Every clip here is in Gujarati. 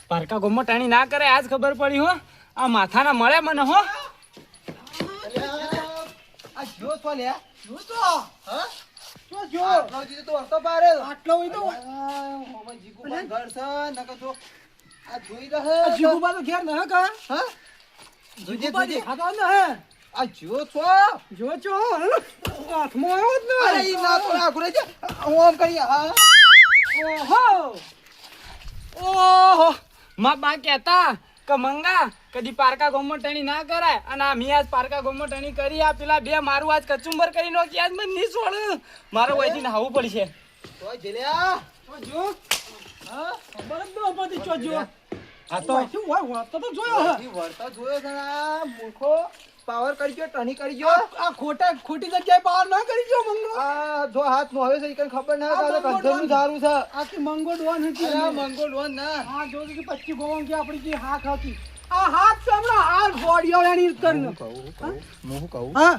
પારકા ગોમો ટાણી ના કરે આજ ખબર પડી હો આ માથાના મળે મને હો આ જો તો લે જો તો હા તો જો આટલો દીધો તો હતો બારે આટલો હોય તો ઓમાં જીગુ પર ઘર છે નકર તો આ જોઈ રહે જીગુ પર ઘેર ન કા હા જોજે જોજે ખાતો ન હે આ જો છો હાથમાં આવ્યો જ ને અરે ઈ ના તો આ ઘરે છે ઓમ કરી હા ઓહો મા બા કહેતા કે મંગા કદી પારકા ગોમો ટાણી ના કરાય અને આ મી આજ પારકા ગોમો ટાણી કરી આ પેલા બે મારું આજ કચુંબર કરી નો કે આજ મને ની છોડ મારો વઈથી નાવું પડશે તો જેલ્યા તો જો હા ખબર જ ન પડી ચો જો આ તો શું હોય તો જોયો હે વર્તા જોયો છે આ મૂર્ખો પાવર કરી ગયો ટણી કરી ગયો આ ખોટી જગ્યાએ પાવર ના કરી ગયો મંગો આ જો હાથ નો હવે છે ઈ ખબર ના કાલે કંધરનું ધારું છે આ કે મંગો ડોન હતી આ મંગો ડોન ના હા જો કે 25 ગોવણ કે આપણી જે હાથ હતી આ હાથ સામણા હાથ બોડીઓ એની કરનો કહું હા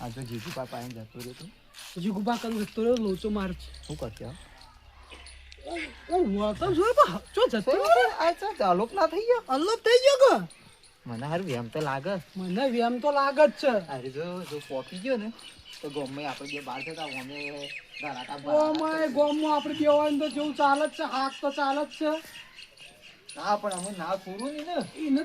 આ જો જીગુ પાપા આઈને જતો રહ્યો તો જીગુ પા કરું જતો રહ્યો લોચો માર શું કરતો ઓ વાતો જો બા જો જતો આ ચાલોક ના થઈ ગયો અલ્લોપ થઈ ગયો કે મને હાર વ્યામ તો લાગે મને વ્યામ તો લાગે જ છે અરે જો પોકી ગયો ને તો ગોમમાં આપણે બે બાર થતા ઓને ગરાટા ગોમમાં આપણે બે હોય તો જેવું ચાલે જ છે હાથ તો ચાલે જ છે ના પણ અમે ના છોડું ને એને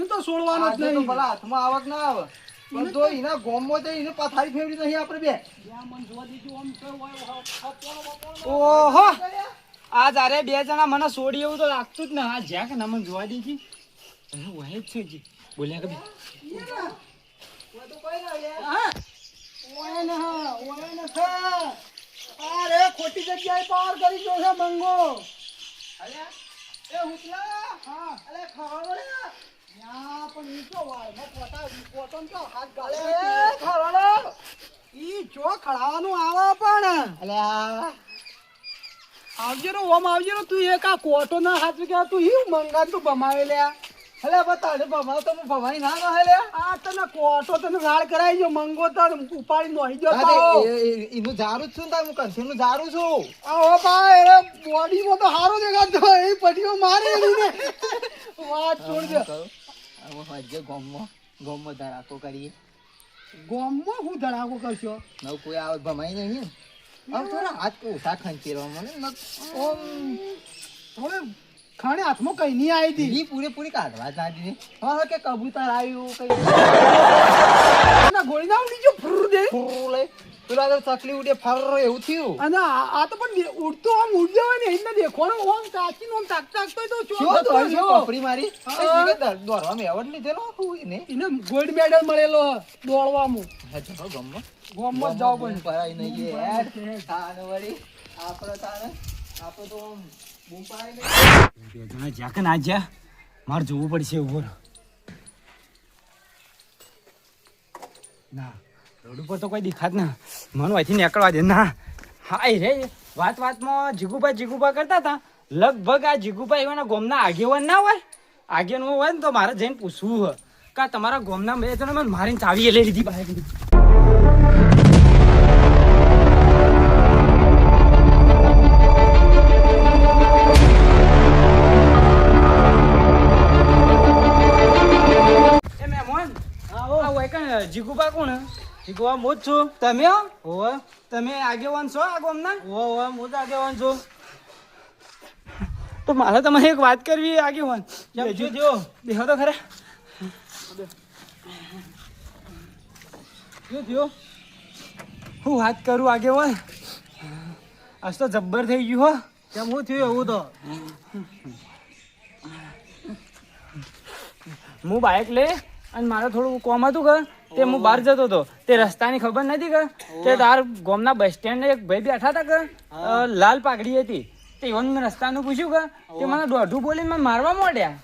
તો છોડવાનો જ નહીં ભલા હાથમાં આવક ના આવે પણ તો એના ગોમમાં તો એને પથારી ફેવડી નહીં આપણે બે મન જોવા દીધું આમ છે ઓહો આ જારે બે જણા મને છોડી એવું તો લાગતું જ ને આ જ્યાં કે ના મને જોવા દીધી વહે જ છે બોલ્યા કે અરે ખોટી જગ્યાએ પાર કરી ગયો છે મંગો એ હુતલા હા અરે ખાવાનો યા પણ ઈ તો વાય નો પોટન તો હાથ ગાલે ખાવાનો ઈ જો ખડાવાનું આવે પણ અલ્યા આવજે રો ઓમ આવજે રો તું એક આ કોટો ના હાથ કે તું ઈ મંગા તું બમાવે લ્યા હલે બતાડે બમાવ તો હું ભવાઈ ના ન હલે આ તને કોટો તને રાડ કરાઈ જો મંગો તો ઉપાડી નોહી જો તો ઈનું જારું છું તા હું કંઠનું જારું છું આ ઓ ભાઈ રે બોડી માં તો હારો દેખાતો એ પટીઓ મારે એને વાત છોડ દે હવે હજે ગોમમાં ધરાકો કરીએ ગોમમાં હું ધરાકો કરશો નવ કોઈ આવે ભમાઈ નહીં આમ થોડા હાથ કો ઉઠા ખંચેરવા મને ઓમ થોડે ખાણે હાથમાં કઈ નહીં આવી હતી પૂરેપૂરી કાઢવા જાડી હા કે કબૂતર આવ્યું કઈ ના ગોળી ના ઉડી જો ફુર દે ફુર લે પેલા તો ચકલી ઉડે ફર એવું થયું અને આ તો પણ ઉડતો આમ ઉડ જવાય ને એને દેખોનો ઓમ કાચી નો તાક તાક તો ચો પપડી મારી એ દોરવા મેવડ લીધેલો ને એને ગોલ્ડ મેડલ મળેલો દોડવામાં હા ગોમમાં જાવ પણ પરાઈ નહીં યાર થાને વળી આપણે તો બે જણા જ્યાં કે ના જ્યાં મારે જોવું પડશે ઉપર ના રોડ ઉપર તો કોઈ દેખાત ના મને અહીંથી નીકળવા દે ના હા રે વાતમાં જીગુભા કરતા હતા લગભગ આ જીગુભા એવાના ગોમના આગેવાન ના હોય આગેવાન હોય ને તો મારે જઈને પૂછવું હોય કે તમારા ગોમના બે જણા મને મારીને ચાવી લઈ લીધી બહાર જીગુબા કોણ જીગુબા હું જ છું તમે હોવે તમે આગેવાન છો આ ગામના હોવે હું જ આગેવાન છું તો મારે તમારે એક વાત કરવી આગેવાન જો દેખો તો ખરા જો હું વાત કરું આગેવાન આજ તો જબ્બર થઈ ગયું હો કેમ હું થયું એવું તો હું બાઇક લે અને મારે થોડું કોમ હતું કે તે હું બહાર જતો હતો તે રસ્તાની ખબર નથી કે તે તાર ગામના બસ સ્ટેન્ડ એક ભાઈ બેઠા હતા કે લાલ પાઘડી હતી તે એવન મેં રસ્તાનું પૂછ્યું કે તે મને દોઢું બોલીને મને મારવા માંડ્યા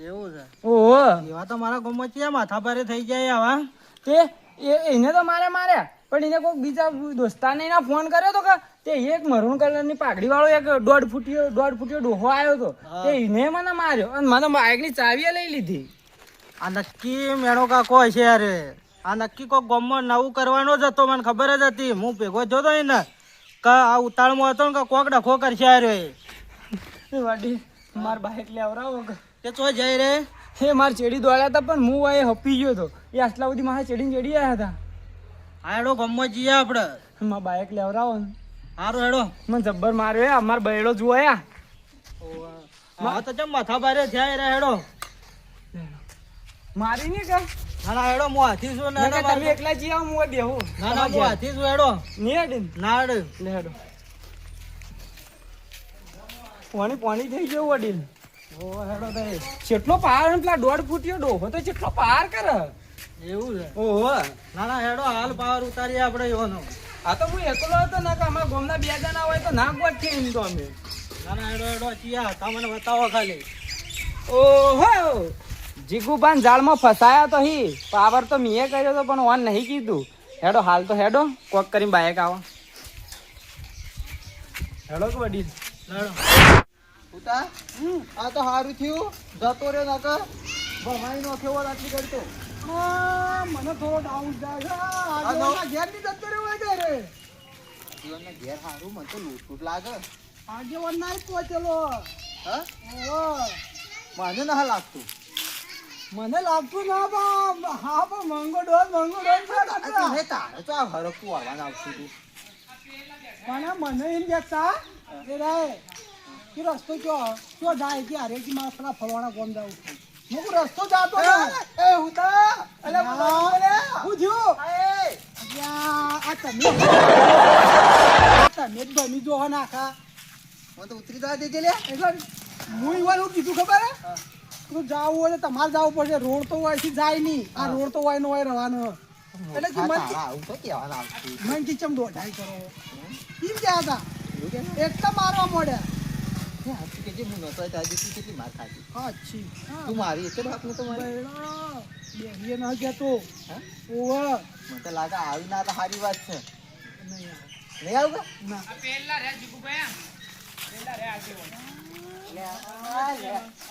એવું છે ઓહો એવા તો મારા ગામમાં ક્યાં માથા ભારે થઈ જાય આવા તે એને તો માર્યા પણ એને કોઈ બીજા દોસ્તાને એના ફોન કર્યો હતો કે તે એક મરૂન કલરની પાઘડી વાળો એક દોઢ ફૂટિયો ડોહો આવ્યો હતો તે એને મને માર્યો અને મને બાઇકની ચાવી લઈ લીધી આ નક્કી મેળો કાકો છે યાર આ નક્કી કોઈ ગામમાં નવું કરવાનો જ હતો મને ખબર જ હતી હું ભેગો થયો તો એને નક્કા આ ઉતાળમાં હતો ને કે કોક ડખો કરશે આ રે વડીલ માર બાઈક લેવરાવો કે તે ચો જઈ રે હે માર ચેડી દોડ્યા હતા પણ હું એ હપી ગયો હતો એ આટલા બધી મારા ચેડીને ચડી આવ્યા હતા. આ હેડો ગમમાં જઈએ આપણે મારા બાઈક લેવરાવો ને સારું હેડો મને જબ્બર માર્યો અમાર બૈડો જોયા હા તો ચમ માથા બારે થયા રે હેડો મારી નહીં કે ના ના હેડો હું હાથી છું ના ના તમે એકલા જી આવો હું બેહું ના ના હું હાથી છું હેડો નહીં હેડે ના હેડો લે હેડો પાણી થઈ ગયું વડીલ ઓ હેડો દે કેટલો પાર ને પેલા 1.5 ફૂટિયો ડોહો તો કેટલો પાર કરે એવું છે ઓહો ના ના હેડો હાલ પાવર ઉતારીએ આપણે એવાનો આ તો હું એકલો હતો ને કે અમારા ગામના 2 જણા હોય તો ના ગોઠ છે એમ તો અમે ના ના હેડો હેડો ચિયા તમને બતાવો ખાલી ઓહો જીગુબાન જાળમાં ફસાયા તો હી પાવર તો મીએ કર્યો તો પણ ઓન નહીં કીધું હેડો હાલ તો હેડો કોક કરીને બાઈક આવો હેડો કે વડીલ હેડો ઉતા આ તો સારું થયું જતો રે નકર ભમાઈ નો કેવો આટલી કરતો મને થોડો ડાઉટ જાય આગેવાનના ઘેર ની જતો રહ્યો હોય રે જીવનના ઘેર સારું મને તો લૂંટ લાગે આગેવાન ના પહોંચેલો હા ઓહો. મને ના લાગતું મને લાગતું ના પણ હા પણ મંગો ડોન છે કાકા. હે તારે તો આ હરકતું આવવાનું આવતું હતું પણ મને એમ દેખતા એ રે કે રસ્તો ક્યો જાય કે અરે કે મારા પેલા ફલવાના ગોમ જાઉં હું રસ્તો જાતો ને એ હુતા અલે હું થયું આ તમે જ બની જો નાખા મને તો ઉતરી જવા દેજે લે એટલે હું ઈવન હું કીધું ખબર હે તું જાવું હોય તો તમારે જવું પડશે રોડ તો હોય જાય નહીં આ રોડ તો હોય ને હોય રહેવાનો એટલે કે આવું તો કહેવાનું આવતું મન કી ચમ દોઢાઈ કરો કેમ ગયા હતા એકતા મારવા મોડ્યા કે જે હું નતો તાજી તું કેટલી માર ખાધી અચ્છી તું મારી એટલે બાપ તો મારી બેહીએ ના કહેતો હા ઓવે મને તો લાગે આવી ના તો સારી વાત છે નહીં આવે. નહીં આવું ના પેલા રે જીગુભાઈ પેલા રે આગેવો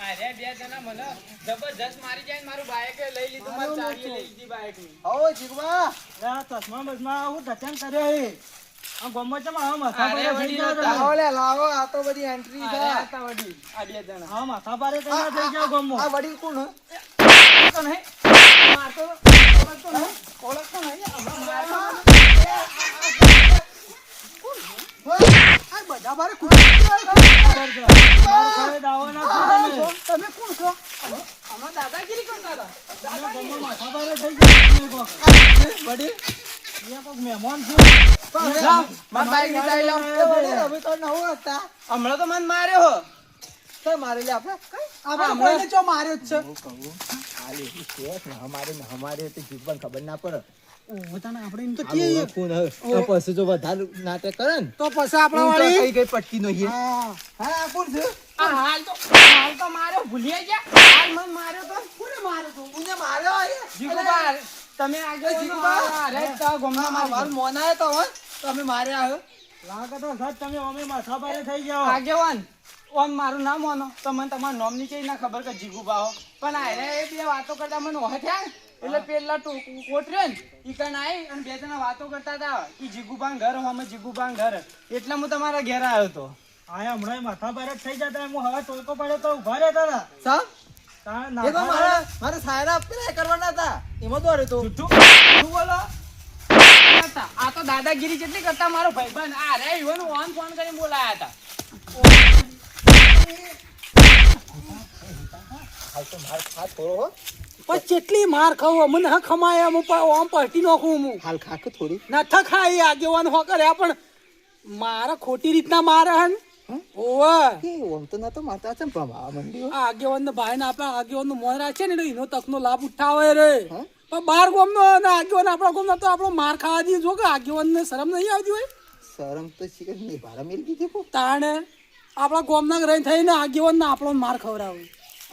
આ રે 2 જણા મને જબરજસ્ત મારી જાય ને મારું બાઈક લઈ લીધું મારી ચાવી લઈ લીધી બાઈક ની ઓ જીગવા લે ચશ્મા બસમાં હું ધચન કરે આ ગમો છે માં માથા અરે પર થઈ વડીલ જાવ હતા. લે લાવો આ તો બધી એન્ટ્રી છે આ હતા વડીલ આ 2 જણા હા માથા પર થઈ જાવ ગમો આ વડીલ કોણ તો નહીં મારતો ઓળખતો નહીં આ બધા બારે ખુશ દાવો ના તમે કોણ છો અમે દાદાગીરી કરતા હતા ગમો માથા પર થઈ જાવ વડીલ અહીંયા કોક મહેમાન છે લાવ, માર બાઈક ની ચાવી લાવ. હવે તો નવો હતા હમણાં તો મને માર્યો હો. તો મારે લે આપણે આપણે કોઈને ચો માર્યો જ છે હમારે તો જીવન ખબર ના પડે ઓ તને આપણે એમ તો કહીએ પછી જો વધારે નાટક કરે ને તો પછી આપણા વાળી કઈ કઈ પટકી નો હા હા આ કોણ છે આ હાલ તો માર્યો ભૂલી ગયા હાલ મને માર્યો તો કોને માર્યો તો મને માર્યો જીગુબા તમે આગળ જીગુબા. અરે તો ગમના માર મારી મોના તો હોય તમે માર્યા આવ્યો લાગે તો સાહેબ તમે અમે માથા પારે થઈ જાઓ આગેવાન ઓમ મારું નામ મોનો તો મને તમારું નામ ની કઈ ના ખબર કે જીગુબા હો પણ આરે એ બે વાતો કરતા મને ઓહ થયા એટલે પેલા કોટરે ને ઈ કણ આવી અને 2 જણા વાતો કરતા હતા કે જીગુબા ઘર હો અમે જીગુબા ઘર એટલે હું તમારા ઘેર આવ્યો તો આયા હમણાં માથા પર થઈ જતા હું હવે ટોલકો પડે તો ઉભા રહેતા હતા સા એ તો મારે સાયરા પેલા કરવાના હતા એમાં તો રે તો શું બોલો આ તો દાદાગીરી જેટલી કરતા મારો ભાઈબંધ આ રે ઈવન ઓન ફોન કરીને બોલાયા હતા પણ કેટલી માર ખાવ મને હા ખમાય આમ પલટી નાખું હું હાલ ખાક થોડી નથ ખાઈ આગેવાન હો કર્યા પણ મારા ખોટી રીતના મારે હન ઓવા કે ઓમ તો નતો મારતા છે પ્રમાવા મંડ્યો આ આગેવાન ભાઈ ને આપણા આગેવાન નું મોન રાખે ને એનો તકનો લાભ ઉઠાવે રે હા? પણ બાર ગોમ નો આગેવાન આપણા ગોમ તો આપણો માર ખાવા દી જો કે આગેવાન ને શરમ નહીં આવતી હોય શરમ તો શીખર નહીં ભારા મેલ દીધી કો તાણે આપણા ગોમ ના રહી થઈને આગેવાન ને આપણો માર ખવડાવે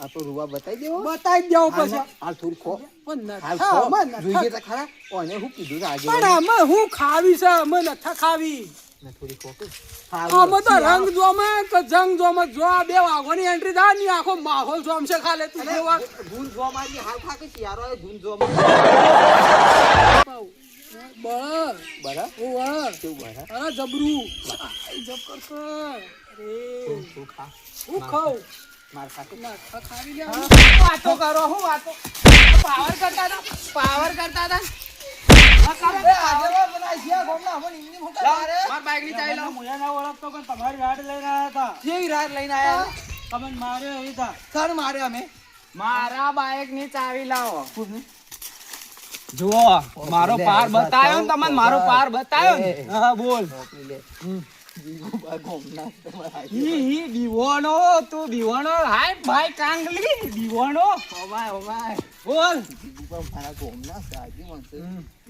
આપણો રૂવા બતાઈ દેવો બતાવી દેવો પછી હાલ થોડી ખો પણ હાલ નથા, ખો આમાં નથા. જોઈએ તો ખરા ઓને હું કીધું છે આજે પણ આમાં હું ખાવી છે અમે નથા ખાવી ના થોડી ખો કે આમાં તો રંગ જોમે કે જંગ જોમે જો આ બે વાઘોની એન્ટ્રી થાય ને આખો માહોલ જોમશે ખાલે તું જેવા ગુણ જો મારી હાલ ખા કે શિયારો એ ગુણ જો મારી બળ બરા ઓવા કેવું બરા અરે જબરું જબ કરશે અરે તું ખા હું ખાઉં માર ખાતું ના ખાવી લે વાતો કરો હું વાતો પાવર કરતા હતા માર બાઈક ની ચાવી લાવો મોયા ના ઓળખતો પણ તમારી રાડ લઈને આયા હતા કેવી રાત લઈને આયા તમે માર્યો એવી હતા સર મારે અમે મારા બાઈક ની ચાવી લાવો જુઓ મારો પાર બતાયો ને તમને મારો પાર બતાયો ને હા બોલ મોકલી લે જીગો બા ગોમના તમારા હી દીવાનો તું દીવાનો હાય ભાઈ કાંગલી દીવાનો ઓમાય બોલ જીગો બા મારા ગોમના સાજી મનસે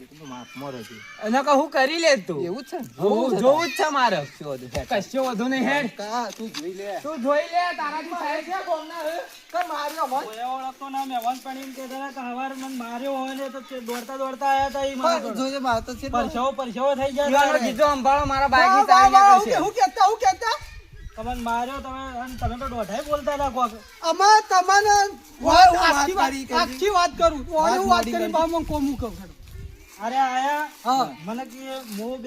એ તો માફ મરો છે અને કહું કરી લે તું એવું છે હું જોવું જ છે મારે શું હતું કશો વધુ નહીં હેડ કા તું જોઈ લે તું જોઈ લે તારાથી થાય છે ગોમના હે કે માર્યો મત મોયા ઓળખતો ના મેવાન પણ એમ કહેતા હતા કે હવાર મને માર્યો હોય ને તો તે દોડતા દોડતા આયા હતા ઈ મને જોડે. જોજે માર તો છે પરછાવો થઈ ગયા દીવાનો તારે. કીધો સંભાળો મારા બાઈક ની ચાવી ના કરશે હું કહેતા તમને માર્યો તમે અને તમે તો દોઢાઈ બોલતા હતા કોક અમાર તમને આખી વાત કરું ઓનું વાત કરી બામણ કોમું કહું અરે આયા હા મને કે હું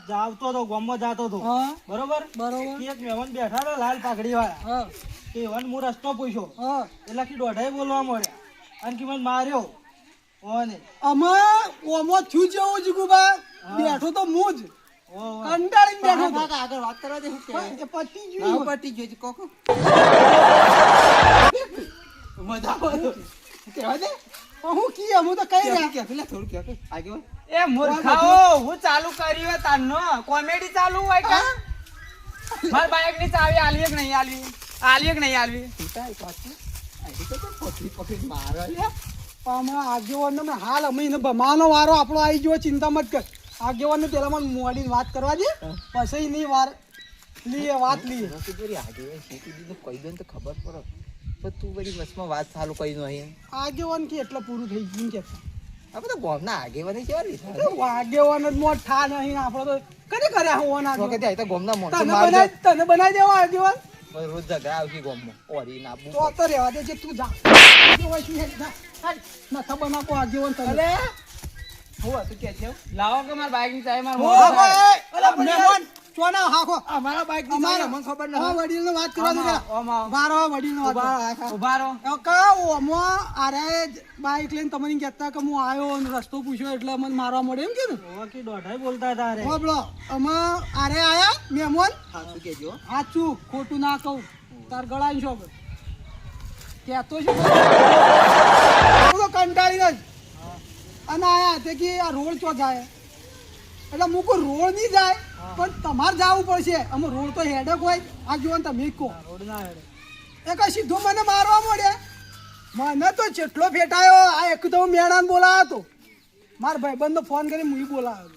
જાવતો તો ગામમાં જાતો તો હા બરોબર બરોબર કે એક મહેમાન બેઠા હતા લાલ પાઘડી વાળા હા કે વન હું રસ્તો પૂછ્યો હા એટલે કે દોઢાઈ બોલવા મળ્યા અને કે મને માર્યો ઓને અમાર ઓમો થયું જેવું જીગુબા બેઠો તો હું જ કંટાળીને બેઠો તો આગળ વાત કરવા દે હું કે એ પટી ગયું પટી ગયું કોકો મજા આવે કેવા દે હું કી હું તો કઈ રહ્યા કે પેલા થોડું કે આગળ એ મૂર્ખાઓ હું ચાલુ કર્યું હે તારનો કોમેડી ચાલુ હોય કા માર બાઈક ની ચાવી આલી કે નહીં આલી કે નહીં આલવી પિતા પાછું આઈ તો પકડી પકડી મારો લે આમાં આગેવાનનો મેં હાલ અમે એને ભમાનો વારો આપણો આવી ગયો ચિંતા મત કર આગેવાનને પેલા મને મોડીને વાત કરવા દે પછી એની વાર લીએ વાત લીએ તું બરી આગળ શીખી દીધું કહી દો ને તો ખબર પડે પણ તું બરી બસમાં વાત ચાલુ કરી દો અહીં આગેવાન કે એટલે પૂરું થઈ ગયું કે આ બધા ગોમના આગેવાની કેવા રીત આગેવાન જ મોટ ઠા નહીં ને આપણો તો કદી કર્યા હું તો કે ત્યાં તો ગોમના મોણસો તને મારી બનાવી દેવા આગેવાન દે રોજ ઝઘડા આવશે ગોમમાં ઓરી ના તો તો રહેવા દે જે તું જા આગેવાન શું હેડ જા નથા બનાવો આગેવાન તને અલે હું હતું કે છે લાવો કે માર બાઈક ની ચાવી માર ઓ મોઢું ભાઈ થાય. અલા મહેમાન ચોના હાખો અમારા બાઈક ની અમારા મને ખબર હા ન વડીલને વાત કરવા દે ઓમ આવો. બારો વડીલને વાત કર. ઉભા રહો કા ઓમો આરે બાઈક લઈને તમને કહેતા કે હું આવ્યો અને રસ્તો પૂછ્યો એટલે મને મારવા મળે એમ કીધું ઓકે દોઢાઈ બોલતા હતા રે બોલો અમે આરે આયા મહેમાન સાચું કેજો સાચું ખોટું ના કહું તાર ગળાની શોખ કહેતો છે હું તો કંટાળીને જ અને આયા તે કે આ રોડ ચો જાય એટલે હું કોઈ રોડ નહીં જાય પણ તમારે જવું પડશે અમે રોડ તો હેડક હોય આ જો ને તમે કહો રોડ ના હેડે એ કઈ સીધો મને મારવા મળ્યા મને તો જેટલો ફેટાયો આ એક તો હું મેણાને બોલાયો હતો મારા ભાઈબંધનો ફોન કરી હું બોલાયો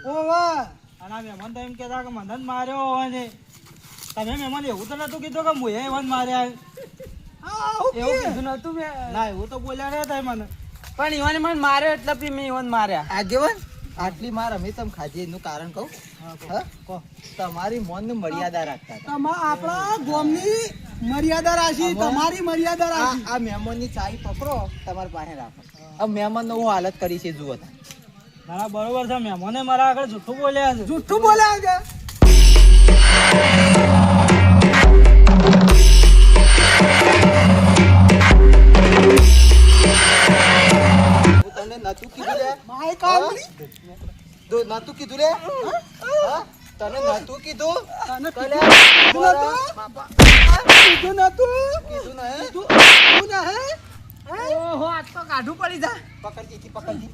ઓ વાહ અને આ મહેમાન તો એમ કહેતા કે મને જ માર્યો હોય ને તમે મહેમાન એવું તો નતું કીધું કે મુએ એવન માર્યા હા હું એવું કે કીધું નતું મેં ના એવું તો બોલ્યા રહ્યા હતા મને પણ ઈવને મને માર્યો એટલે બી મેં ઈવન માર્યા આગેવાન આટલી માર અમે તમે ખાધી એનું કારણ કહું હા કહો. તમારી મનની મર્યાદા રાખતા હતા આપણા ગામની મર્યાદા રાશી તમારી મર્યાદા રાશી આ મહેમાનની ચાવી પકડો તમારી પાસે રાખો આ મહેમાનનો હું હાલત કરી છે જુઓ તમે. ના બરોબર છે મહેમાને મારા આગળ જૂઠું બોલ્યા છે જુઠ્ઠું બોલ્યા છે હું તમને નતું કીધું લે માય કામની નતું કીધું લે હા? તને નતું કીધું તને કલે કીધું બાપા કીધું નતું કીધું ને કીધું ના હે ઓહો આજ તો કાઢું પડી જા પકડજી પકડજી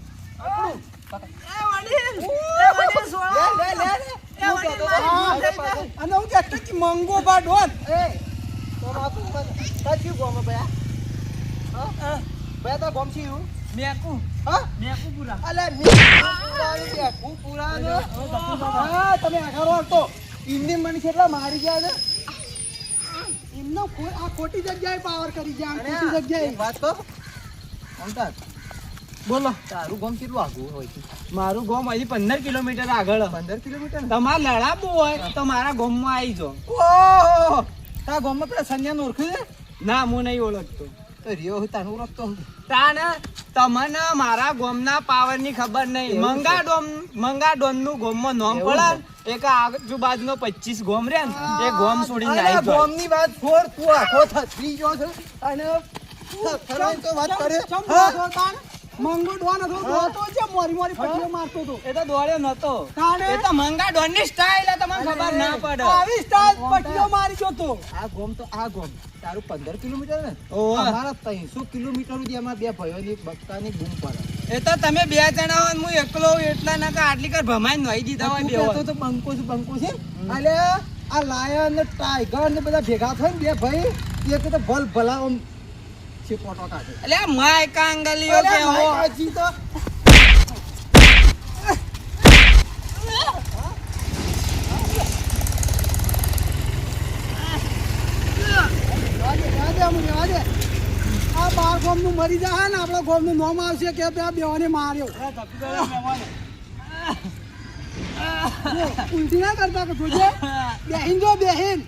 એ વડીલ સોળો લે લે લે એ વડીલ મારી ભૂલ થઈ ગઈ. અને હું કહેતો કે મંગો બા ડોન એ તો માતું તાજી ગોમ ભયા હા ભયા તા ગોમ છે હું મેકુ હા મેકુ પૂરા અલે મી પુરાનો હા તમે આઘારો હતો ઇન્ડિયન મને કેટલા મારી ગયા છે એમનો આ ખોટી જગ્યાએ પાવર કરી ગયા આમ ખોટી જગ્યાએ વાત તો અમદાવાદ બોલો તારું ગોમ કેટલું આગું હોય છે મારું ગામ હજી 15 કિલોમીટર આગળ 15 કિલોમીટર તમારે લડાવવું હોય તો મારા ગામમાં આવી જાઓ ઓહો તા ગોમમાં પેલા સંજ્ઞાને ઓળખે છે ના હું નહીં ઓળખતો તો રિયો તાનું ઓળખતો તાને તમને મારા ગોમના પાવર ની ખબર નહીં. મંગા ડોમ નું ગોમમાં નામ પડે ને, એક આજુબાજુનો 25 ગોમ રે ને એ ગોમ છોડીને અરે આવી જાય. ગોમની વાત છોડ, તું આખો થથરી ગયો છે અને થથરાઈને તો વાત કરે. હા? મંગો ડોન હતો, દોડતો છે, મોરી પટ્ટીઓ મારતો હતો. એ તો દોડ્યો નતો. તાણે? એ તો મંગા ડોન ની સ્ટાઇલ તમને ખબર ના પડે. આવી સ્ટાઇલ પટ્ટીઓ મારી ગયો તો. આ ગોમ તો આ ગોમ તારું 15 કિલોમીટર ને ઓહો. અમારા 300 કિલોમીટર સુધી એમાં બે ભાઈઓની બક્કાની બૂમ પડે. એ તો તમે બે જણા હો ને હું એકલો હોઉં એટલા ના કે આટલી કર ભમાઈને નોઈ દીધા હોય તું બે કહેતો તો બંકો છે અલે આ લાયન ને ટાઈગર ને બધા ભેગા થઈને બે ભાઈ એક તો ભલ ભલા આમ છે ફોટો કાઢે. એટલે આ માય કાંગલીઓ અરે કે હો. માયકાજી તો આજે આ બાર ગોમ નું મરી જાય ને આપણા ગોમ નું નામ આવશે કે બે બેવાને માર્યો. ઉલટી ના કરતા કે જોજે બેહીન જો બેહીન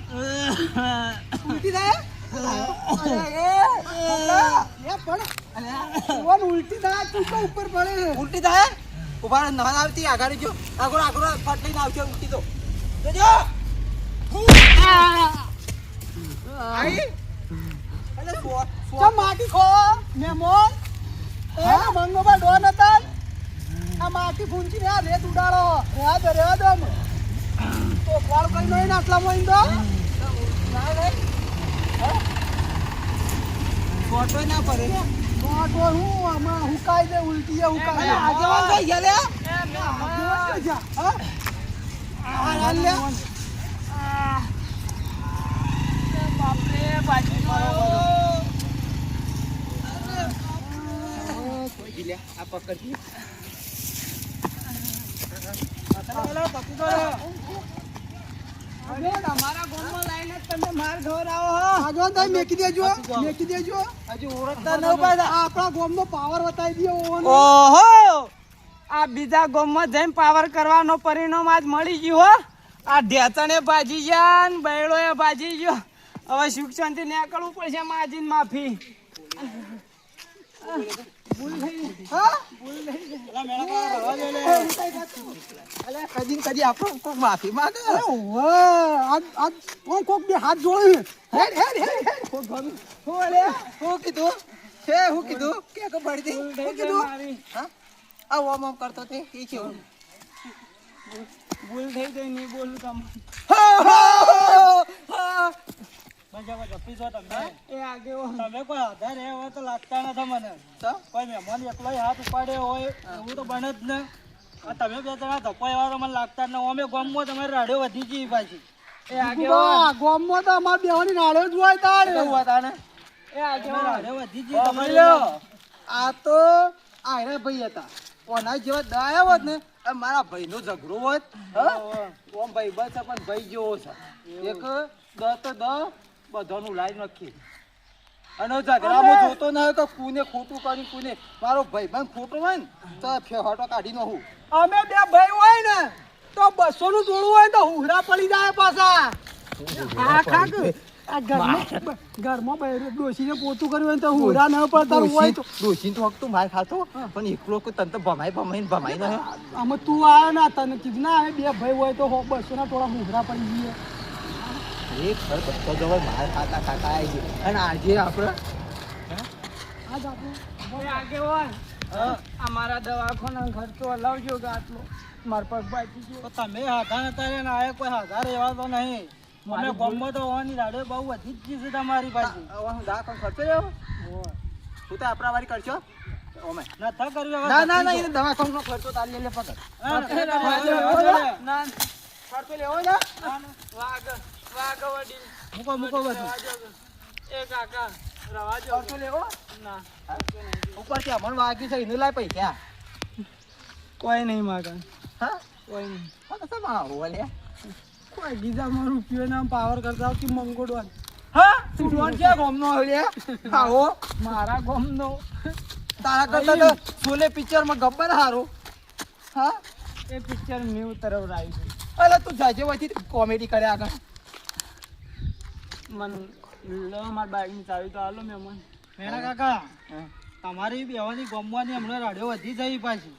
ઉલટી થાય. એ પણ ઓન ઉલટી થાય તું તો ઉપર પડે. ઉલટી થાય ઉભા ના આવતી આગળ જો આગળ ફટ લઈને આવશે ઉલટી તો જોજો આઈ અલે ચમ માટી ખો મેમોન એ મંગોબા ડોન હતા આ માટી ફૂંચીને આ રેત ઉડાડો. રેવા દો તો કોલ કરી નહીં ને આટલા મોઈન તો ફોટો ના પડે ને તો હું આમાં હુકાઈ દે ઉલટી એ હુકાઈ દે. આગેવાન થઈ ગયા લે આગેવાન તો જા. હા? આ હાલ લે. બાપરે બાજી આ પકડ તમારા ગામમાં લાઈને તમે માર ખવડાવો હો. આગેવાન તમે મેકી દેજો મેકી દેજો. હજુ ઓળખતા ન પાડે આ આપણા ગોમનો પાવર બતાવી દો ઓવન. ઓહો આ બીજા ગામમાં જઈને પાવર કરવાનો પરિણામ આજ મળી ગયું હો. આ ઢેચણે ભાજી ગયા ને બૈડોએ ભાજી ગયો. હવે સુખ શાંતિ નીકળવું પડશે માજીને માફી. હા? અલે કદી આપણો કોક માફી માંગે અરે ઓવે, આજ કોક બે હાથ જોડે. હેડ હેડ હેડ હેડ. હું કીધું કે ખબર હતી હું કીધું હા આ ઓમ ઓમ કરતો તે એ છે ભૂલ થઈ ગઈ નહીં બોલું તમે. એ આગેવાન તમે કોઈ આધાર એ હોય તો લાગતા નથી મને કોઈ મહેમાન એકલો હાથ ઉપાડ્યો હોય એવું તો બને જ ને. આ તમે બે જણા ધપાઈ વાળો મને લાગતા જ ન. અમે ગામમાં તમારી રાડ્યો વધી ગઈ પાછી. એ આગેવાન ગોમમાં તો અમાર બેવાની નાળે જ હોય તારે. એવું હતા ને. એ તમે આગેવાન રાડ્યો વધી ગઈ તમારી. આ તો આયરા ભાઈ હતા ઓના જેવા દયા હોત ને આ મારા ભાઈનો ઝઘડો હોત ઓમ ભાઈ બસ પણ ભાઈ જેવો છે એક દ તો દ બધાનું લાઈ નાખી અને ઝઘડામાં જોતો ન હોય કે કુને ખોટું કરી કુને મારો ભાઈ બંધ ખોટો હોય ને તો ફેહાટો કાઢી નાખું. અમે બે ભાઈ હોય ને તો 200 નું ટોળું હોય ને તો હુંડા પડી જાય પાછા. આ ખાક આ ઘરમાં ડોશીને પોતું કર્યું હોય ને તો હુંડા ન પડતા હોય તો ડોશીને તો હક તું માર ખાતો પણ એકલો કોઈ તને તો ભમાઈ ને આમાં તું આવ્યો ને તને કીધું ના હવે બે ભાઈ હોય તો 200 ના ટોળા હુંડા પડી જઈએ. એક ઘર બધો જવો માર ખાતા આવી ગયો અને આજે આપણે આજ આપણે એ આગેવાન આ મારા દવાખાના ખર્ચો લાવજો કે આટલો માર પગ બાકી ગયો. તો તમે હાથા નતા રે ને આ કોઈ હાથા રહેવા તો નહીં. અમે ગામમાં તો હોવાની રાડ્યો બહુ વધી જ ગઈ છે તમારી પાછી. દવાખાનો ખર્ચો લેવો તું તો આપણા વારી કરશો ઓમે નતા કર્યું હવે ના વધી એ દવાખાનો ખર્ચો તારી લે પકડ હા, ના ખર્ચો લેવો છે વાગ વડીલ મૂકો બધું. એ કાકા રવા જો ખર્ચો લેવો ના ઉપરથી અમણ વાગ્યું છે એનું લાય પૈસા કોઈ નહીં માગા હા કોઈ નહીં. તો તમે આવો લે કોઈ ગીજામાં રૂપિયો ના પાવર કરતા આવતી મંગોડવાન. હા તું ડોન છે ગોમનો લે આવો મારા ગામનો તારા કરતા તો છોલે પિક્ચર માં ગબ્બર હારો હા એ પિક્ચર ન્યૂ તરફ આવ્યું છે. અલે તું જાજે વચ્ચે કોમેડી કરે આગળ મન લો માર બાઈક ની ચાવી તો આલો મહેમાન. મેણા કાકા તમારી બેવાની ગમવાની હમણાં રાડ્યો વધી જઈ પાછી.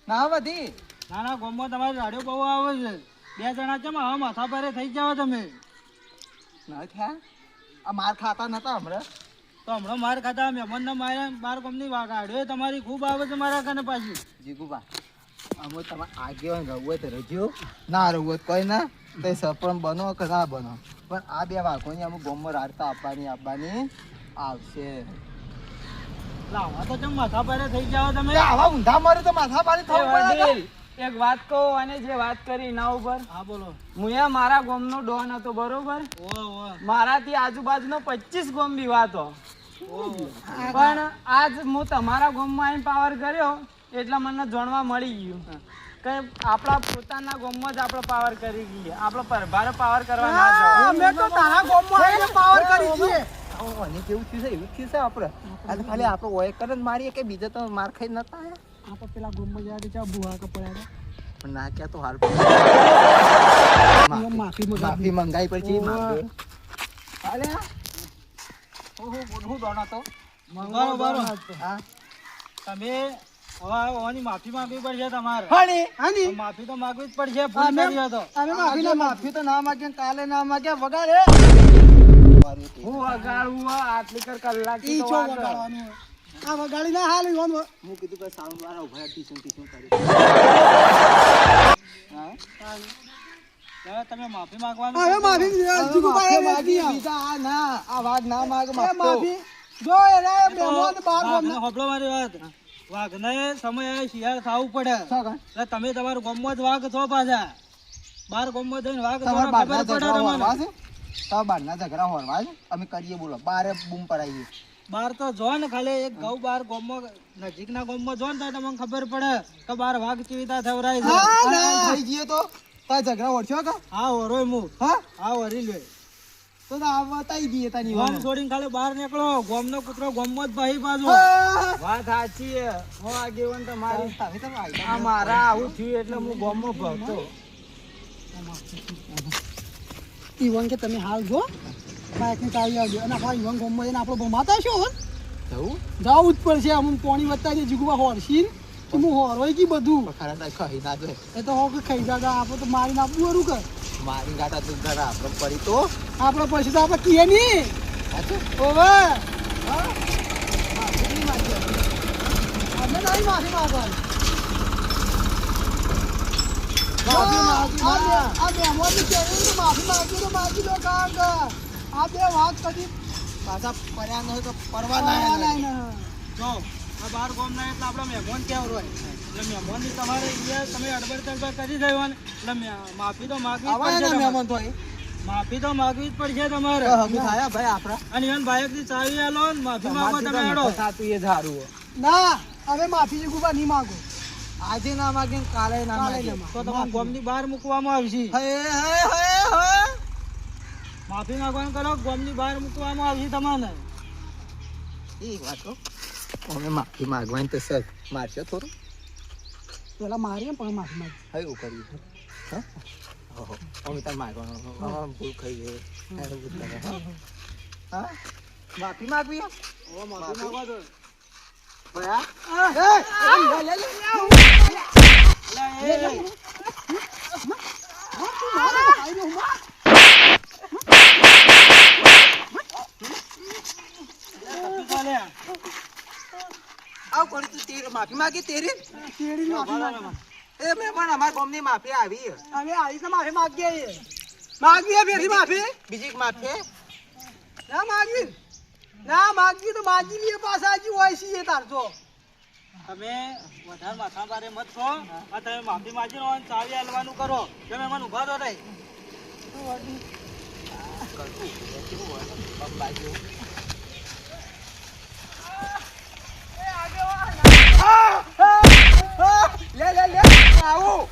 ના બધી ના ના ગમવા તમારી રાડ્યો બહુ આવે છે. 2 જણા છે હવે માથા ભારે થઈ જાવ તમે. ના થયા આ માર ખાતા નતા હમણાં તો હમણાં માર ખાતા મહેમાનને માર્યા. બાર ગમની રાડ્યો તમારી ખૂબ આવે છે મારા કને પાછી. જીગુબા અમે તમે આગેવાન રહું હોય તો રજ્યો ના રહું હોય તો કોઈ ના તો સરપંચ બનો કે ના બનો પણ આ 2 વાઘોની અમે ગોમમાં રાડતા આપવાની આવશે. લાવા તો ચમ માથા ભારે થઈ જાવ તમે. આવા ઊંધા મારે તો માથા પાડી એ થવું પડે વડીલ, એક વાત કહું અને જે વાત કરી ના ઉપર હા બોલો. હું મારા ગામનો ડોન હતો બરોબર. ઓ મારાથી આજુબાજુનો 25 ગામ બીવાતો પણ આજ હું તમારા ગામમાં આવીને પાવર કર્યો એટલે મને જાણવા મળી ગયું કે આપણા પોતાના ગામમાં જ આપણે પાવર કરી ગઈએ. આપણે પરભારે પાવર કરવા ના જવાય. અમે તો તારા ગામમાં આવીને પાવર કરી છીએ. મને કેવું થયું છે એવું થયું છે આપણે આ તો ખાલી આપણે ઓય કરે જ મારીએ કે બીજા તો માર ખાઈ નતા આયા આપણે પેલા ગામમાં ગયા તો ચા બુહા કપડા પણ ના ક્યાં તો હાલ માફી માફી મંગાઈ પછી અલે હું દોણા તો બરોબર. હા તમે હવે ઓની માફી માંગવી પડશે તમારે. હાની માફી તો માંગવી જ પડશે. ભૂલ કરી હતો. અમે માફી આજે ના માફી તો ના માગે કાલે ના માગે વગાડે હું વગાડવું આટલી કલાક ઈ છો વગાડવાનું આ વગાડી ના હાલ ઈવન હું કીધું કે સાઉન્ડ વાળા ઉભા ટીચું કરી હવે તમે માફી માંગવાનું હવે માફી જીગુભાઈ માગી બીજા આ ના આ વાત ના માગે માફી જો એ રે મહેમાન બાર ગામના હોબળો મારી વાત. વાઘને સમય શિયાળ થવું પડે. એટલે તમે તમારું ગામમાં જ વાઘ છો પાછા. બાર ગામમાં જઈને વાઘ છો તમારા ખબર બારના પડે ઝઘડા તમને. હોરવા છે તમારા બારના ઝઘડા હોરવા છે અમે કરીએ બોલો બારે બૂમ પડાવીએ બાર તો જો ને ખાલી એક ઘઉં બાર ગામમાં નજીકના ગામમાં જો ને તો તમને ખબર પડે કે બાર વાઘ ચીવીતા થવરાય છે. થઈ જઈએ તો તાર ઝઘડા ઓળખ્યો કે હા વરોય હું. હા હા વરી લે. તો આ બતાવી દઈએ તારી ગામ છોડીને ખાલી બહાર નીકળો. ગામનો કૂતરો ગામમાં જ ભાઈ પાછો. વાત સાચી છે. હું આગેવાન તમારી તમે તો આ મારા આવું થયું એટલે હું ગામમાં ભરતો. ઈવન કે તમે હાલ જો બાઈક ની ચાવી આવજો અને આપણા ઈવન ગામમાં જઈને આપણે ભમાતા છો જવું જવું જ પડશે અમુક પાણી વધતા છે જીગુબા હોરશી તો હું હોરવાય કી બધું ખરા તાર ખાઈ ના દે એ તો હોક ખાઈ જાતા આપણે તો મારીને આપવું હરું કર મારી ગાટા તું ઘરા આપણે પડી તો આપણે પછી તો આપણે કીએ નહીં સાચું ઓવે માફી નહીં માગી આપણે નહીં માફી માંગવાની આ મહેમાનની કહેવું તો માફી માંગી તો માગી લો કાંક આ 2 વાત કદી પાછા પડ્યા ન હોય તો પડવા પરવાના ના નહીં ને. જો આ બાર ગામના એટલે આપણા મહેમાન કેવું હોય. એટલે મહેમાનની તમારે અહીંયા તમે અડબડ તડબડ કરી દેવા ને એટલે માફી તો માગવી જ આવા પડશે એના તમારે. મહેમાન તો માફી તો માગવી જ પડશે તમારે. હગું થાય ભાઈ આપણા અને ઈવન બાઇકની ચાવી આલો ને માફી માંગો તમે હેડો. થતું એ સારું હોય. ના હવે માફી જીગુબા નહીં માંગો આજે ના માગે ને કાલે ના કાલે માગે ના માગે. તો તમારે ગામની બહાર મૂકવામાં આવશે. હે હે માફી માંગવાનું કરો ગામની બહાર મૂકવામાં આવશે તમને. એ વાતો અમે માફી માંગવાની તો સર મારશો થોડું પેલા મારીએ પણ માફી માંગી હવે એવું કર્યું હા ઓહો અમે તાર માગવાનું ભૂલ ખાઈ ગઈ એને ભૂલ કરે હા માફી માગવી ઓ માફી માંગવા દો. આવ કોણ તું તેરી માફી માગી તેરી તેડી માફી માંગી એ મહેમાન અમારા ગામની માફી આવી અમે આવી તો માફી માંગીએ માગીએ ફેરી માફી બીજી એક માફી ના માગી તો માગી લઈએ પાછા હજી હોય છે તાર તો તમે વધારે માથા ભારે મત છો. આ તમે માફી માંગી લો અને ચાવી હાલવાનું કરો. તમે મને ઉભા તો નહીં. લે લે લે આવું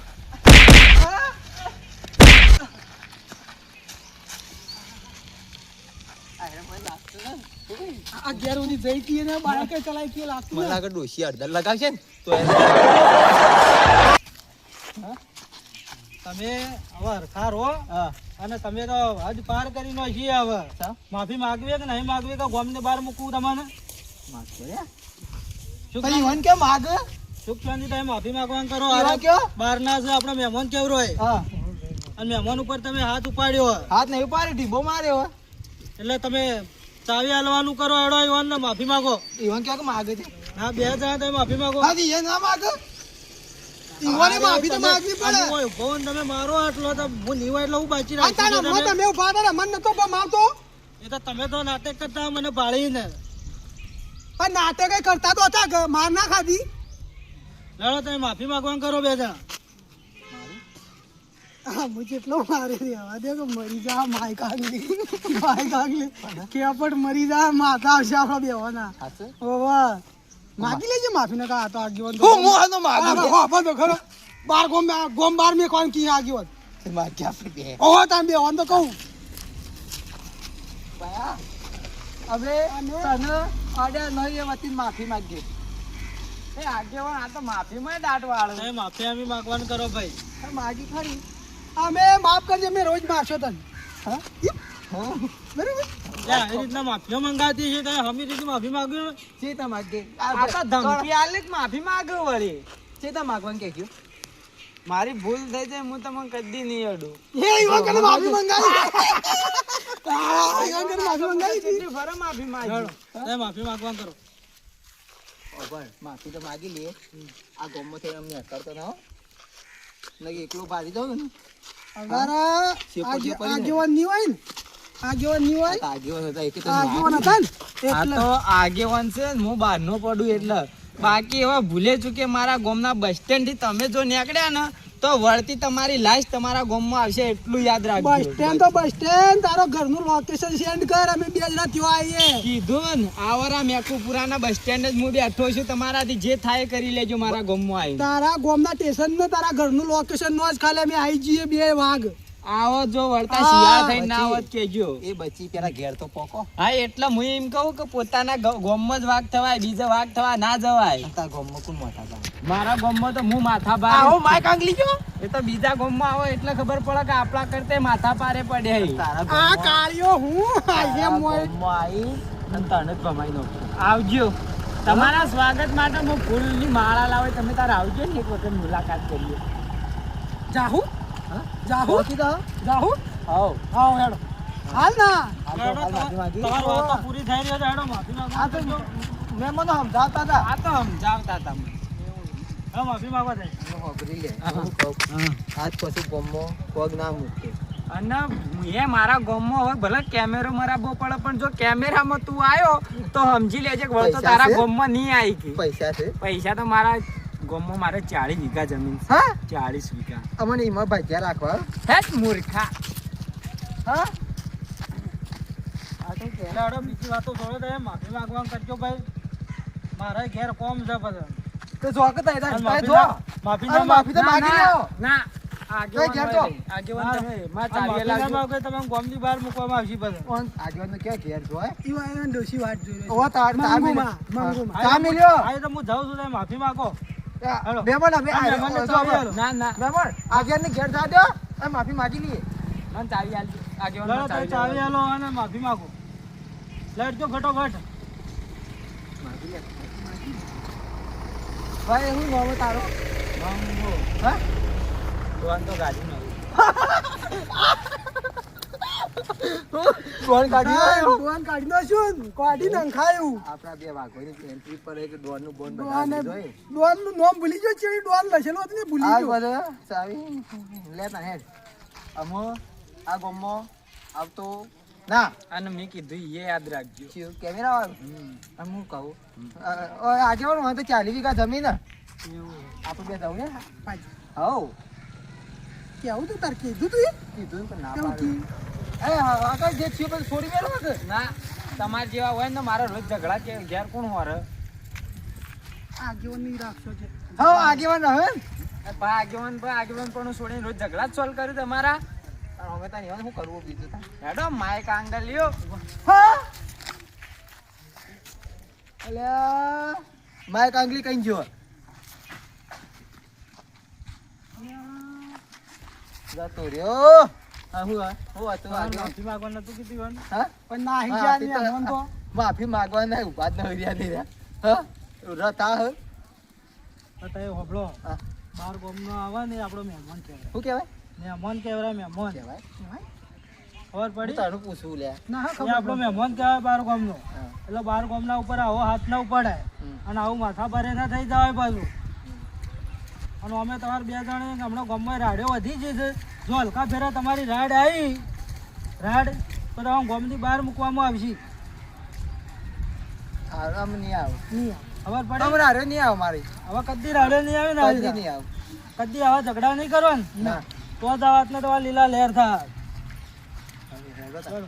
આ ઘેર સુધી જઈ હતી ને બાળકે ચલાવી હતી લાગતું મને ને. લાગે ડોશી અડધર લગાવશે ને તો તમે હવે હરખા રહો અને તમે તો હદ પાર કરી નો છીએ હવે. માફી માંગવી કે નહીં માંગવી કે ગામને બહાર મૂકવું તમને. માફી પણ ઈવન કેમ માગ સુખ શાંતિ તમે માફી માંગવાનું કરો ઈવન કયો બહારના છે આપણા મહેમાન કેવું હોય હા અને મહેમાન ઉપર તમે હાથ ઉપાડ્યો હોય હાથ નહીં પાડે ઢીબો માર્યો એટલે તમે ચાવી હાલવાનું કરો એડો ઈવન ને માફી માંગો ઈવન કેમ માગે છે હા બે જણા તમે માફી માંગો હાથી એ ના માગે ઈવને માફી તો માંગવી પડે અને કોઈ ઉભો ને તમે મારો આટલો તો હું નીવા એટલે હું બાચી આ તારા રાખું મત મે ઉભા હતા મન નતો મારતો એ તો તમે તો નાટક કરતા મને ભાળીને પણ નાટક કઈ કરતા તો હતા કે માર ના ખાધી લડો તમે માફી માંગવાનું કરો બે જણા હા હું જેટલો મારે રહેવા દે કે મરી જા માય કાગલી કેપટ મરી જા માથા આવશે આપણા બેવાના ઓવા માગી લેજે માફી ના કા તો આગેવાન હું મોહનો માગી હો તો ખરો બાર ગોમ બાર મે કોણ કી આગેવાન માગી આપણે બે ઓ તાન બેવાન તો કહું ભયા હવે તને આડે નહીં એ વતી માફી માંગજે એ આગેવાન આ તો માફીમાં દાટ વાળો તમે માફી આમી માંગવાનું કરો ભાઈ માગી ખરી અમે માફ કરજે મે રોજ મારશો તને હા બરાબર ત્યાં એ રીતના માફીઓ મંગાતી છે તમે હમી રીતે માફી માંગ્યો ને છે તા માગે આ તો ધમકી આલે કે માફી માંગો વળી છે તા માગવાનું કે ગયું મારી ભૂલ થઈ જાય હું તમને કદી નહીં અડું એ ઈવન કને માફી મંગાવી ઈવન કને માફી મંગાવી કેટલી ફરે માફી માંગી તમે માફી માંગવાનું કરો ઓબર માફી તો માગી લે આ ગોમમાં થી અમને કરતો ના હો નકે એકલો ભાજી જાવ ને અગારા આગેવાન ની હોય ને આગેવાન ની હોય આગેવાન હતા એક તો આગેવાન હતા ને આ એટલે તો આગેવાન છે ને હું બહાર નો પડું એટલે બાકી હવે ભૂલે ચૂકે મારા ગામના બસ સ્ટેન્ડ થી તમે જો નીકળ્યા ને તો વળતી તમારી લાશ તમારા ગામમાં આવશે એટલું યાદ બસ રાખજો સ્ટેન્ડ તો બસ સ્ટેન્ડ તારો ઘરનું લોકેશન સેન્ડ કર અમે બે જણા ત્યાં આવીએ કીધું ને આવરા મેકુપુરાના બસ સ્ટેન્ડ જ હું બેઠો છું તમારાથી જે થાય કરી લેજો મારા ગામમાં આવી તારા ગામના સ્ટેશન ને તારા ઘરનું લોકેશન નો જ ખાલી અમે આવી જઈએ બે વાઘ આવો જો વળતા શિયા થઈને ના આવત કેજો એ બચી પેલા ઘેર તો પોકો હા એટલે હું એમ કહું કે પોતાના ગામમાં જ વાઘ થવાય બીજા વાઘ થવા ના જવાય તાર ગોમમાં કોણ મોટા હતા મારા ગામમાં તો હું માથા પારે આવો માય કાંગલી જો એ તો બીજા ગામમાં આવો એટલે ખબર પડે કે આપણા કરતે માથા પારે પડે તારા આ કાળિયો હું આઈએ મોય ગોમમાં આવી અને તને જ ભમાઈ નાખું આવજો તમારા સ્વાગત માટે હું ફૂલની માળા લાવે તમે તારે આવજો ને એક વખત મુલાકાત કરીએ જાહુ જાહુ પહોંચી દો જાહુ આવો આવો હેડો હાલ ના માફી માંગી તમારી વાત તો પૂરી થઈ રહી છે હેડો માફી આ માંગો તો મેં મને સમજાવતા હતા આ તો સમજાવતા તમે હા માફી માંગવા જાય હું હોભરી લે હું કહું આજ પછી ગોમમાં પગ ના મૂકે અને એ મારા ગામમાં હોય ભલે કેમેરો મરાબો પડે પણ જો કેમેરામાં તું આવ્યો તો સમજી લેજે કે વળતો પૈસા તારા છે? ગામમાં નહીં આવી કે પૈસા છે પૈસા તો મારા ગામમાં મારે 40 વીઘા જમીન છે હા 40 વીઘા અમને એમાં ભાગ્યા રાખવા હેટ મૂર્ખા હા આ તો પહેલા હેડો બીજી વાતો છોડો તમે માફી માંગવાનું કરજો ભાઈ મારા ઘેર કોમ છે બધા તો જો કે તઈ અને તઈ માફી જો માફી અરે માફી તો માગી લ્યો ના આગેવાન ઘેર તો. હોય. આગેવાન તમે માં આ ચાવીએ માફી ના લાગજો. માંગો તમે ગામની બહાર મૂકવામાં આવશે બધા કોણ આગેવાન ક્યાં ઘેર જોય ઈવા એને ડોશી વાત જોઈ રહી ઓ તાર તાર મંગુમાં મંગુમાં ચા મિલ્યો આ તો હું જાઉં છું તમે માફી માંગો હેલો. બેમણ અમે આ મહેમાનને ચાવી આલો. ના ના બેમણ આગેવાન ઘેર જા દો અને માફી માગી લઈએ મને ચાવી આલજો. આગેવાન લડો મને તમે ચાવી ચાવી આલો અને માફી માંગો લડજો ફટોફટ ભાઈ હું નામ તારો માંગો. હા દોન તો ગાડી નહીં. કોણ કાઢી આવ્યો ડોન કાઢી નાખ્યું કાઢી નંખાયું આપણા બે વાઘોની એન્ટ્રી પર એક ડોન નું બોન ડોન બનાવી દીધો ડોન નું નામ ભૂલી ગયો છે ડોન લખેલો હતો ને ભૂલી આ ગયો બધો ચાવી લેતા હેડ અમો આ ગોમમાં આવતો ના અને મેં કીધું એ યાદ રાખજો ચિયો કેમેરા વાળું અને હું કહું આગેવાન હોય તો 40 વીઘા જમીન હે. આપણે બે જાઉં ને હવ કેવું તું તાર કીધું તું એ? કીધું પણ ના કેવું પાડે તું? એ આગળ જે થયું બધું છોડી મેલો કે ના તમારે જેવા હોય ને મારા રોજ ઝઘડા કે ઘેર કોણ હોરે આગેવાન ની રાખશો છે હવ આગેવાન હવે આગેવાન પણ છોડીને રોજ ઝઘડા જ સોલ્વ કર્યું તમારા હવે તારી હવે શું કરવું બીજું તા હેડો માઈક આંગલ લ્યો હા અલ્યા માય કાંગલી કઈ જો જતો રહ્યો હા હું હતું તમારે આગળ માફી માંગવાનું નતું કીધું હોય ને? હા પણ ના હા, હિજા તે ની તો- આગેવાન તો માફી માંગવા ના ઉભા જ ન રહ્યા નહીં રહ્યા. હા રથ આ હે. તમે હોભળો હા. બાર ગામનો આવે ને એ આપણો મહેમાન કહેવાય. શું કહેવાય? મહેમાન કહેવાય મહેમાન. કહેવાય? ખબર હું પડી? તારું પૂછવું લ્યા. ના હા એ ખબર આપણો મહેમાન કહેવાય બાર ગામનો. હા. એટલે બાર ગામના ઉપર આવો હાથ ના ઉપાડાય હમ. અને આવું માથા ભારે ના થઈ જવાય પાછું. અને અમે તમારે બે જણે હમણાં ગામમાં રાડ્યો વધી જઈ છે. જો હલકા ફેરા તમારી રાડ આવી રાડ તો તમારા ગામની બહાર મૂકવામાં આવશે. આમ નહીં આવ. નહીં ખબર પડે? અમારે હારે નહીં આવ મારી. હવે કદી રાડ્યો નહીં આવે ને કદી આવી નહીં આવ. કદી આવા ઝઘડા નહીં કરવાના ના. તો જ આ વાતને તમારા લીલા લહેર થાય. હવે હેડો તાર.